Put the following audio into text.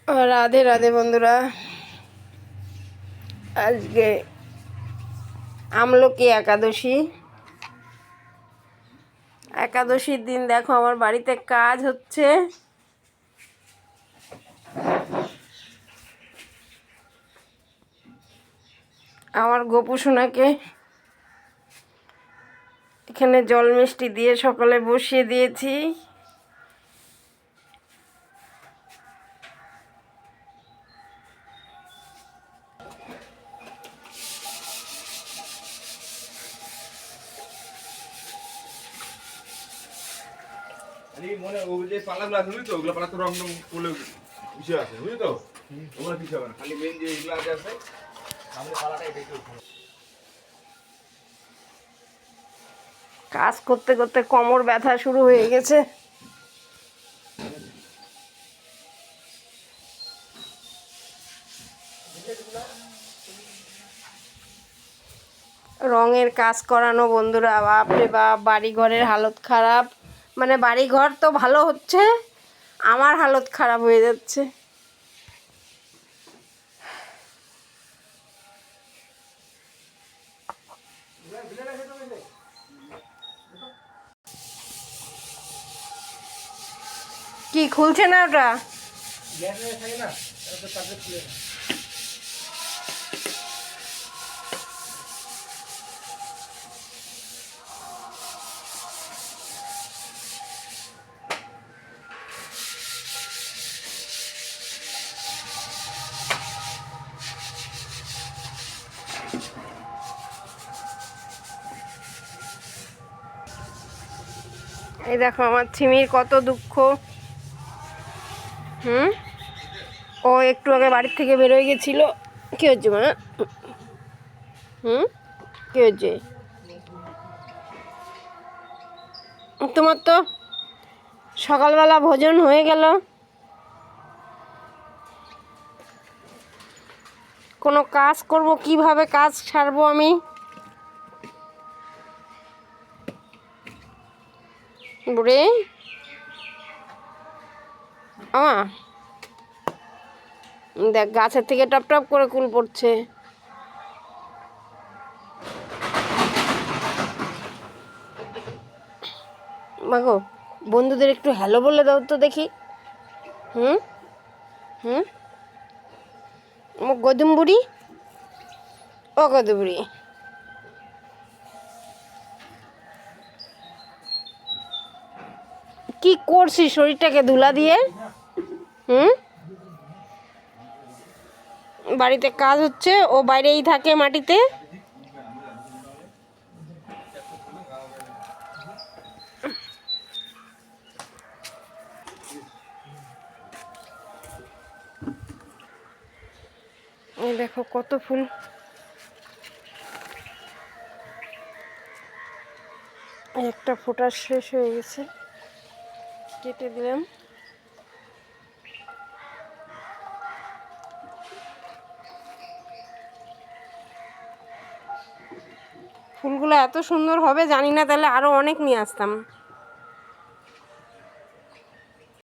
রাধে রাধে বন্ধুরা। আজকে আমলকি একাদশী। একাদশীর দিন দেখো আমার বাড়িতে কাজ হচ্ছে। আমার গোপু সোনাকে এখানে জল মিষ্টি দিয়ে সকালে বসিয়ে দিয়েছি। মনে ওই যে পালাগুলো আছে বুঝলি তো, ওগুলো পালা তো রং রং করলে বিষয় আছে বুঝলি তো, ওগুলো কিছু হবে না, খালি মেন যে এগুলো আছে আমাদের পালাটাই দেখে কাজ করতে করতে কোমর ব্যথা শুরু হয়ে গেছে। রঙের কাজ করানো বন্ধুরা, বাপরে বাপ, বাড়ি ঘরের হালত খারাপ। মানে বাড়ি ঘর তো ভালো হচ্ছে, আমার হালত খারাপ হয়ে যাচ্ছে। কি খুলছে না ওটা? এই দেখো আমার ছিমির কত দুঃখ। ও একটু আগে বাড়ির থেকে বেরোয় গেছিল। কি হচ্ছে মা? কি হচ্ছে? তোমার তো সকালবেলা ভোজন হয়ে গেল, কোনো কাজ করব কিভাবে, কাজ ছাড়বো আমি? বুড়ে দেখ, গাছের থেকে টপ টপ করে কুল পড়ছে। মাগো, বন্ধুদের একটু হ্যালো বলে দাও তো দেখি। হুম হুম গদুম বুড়ি, ও গদু বুড়ি, কি করছিস শরীরটাকে ধুলা দিয়ে? বাড়িতে কাজ হচ্ছে, ও বাইরেই থাকে মাটিতে। এই দেখো কত ফুল। একটা ফোঁটা শেষ হয়ে গেছে, কেটে দিলাম। ফুলগুলো এত সুন্দর হবে জানি না, তাহলে আরো অনেক নিয়ে আসতাম।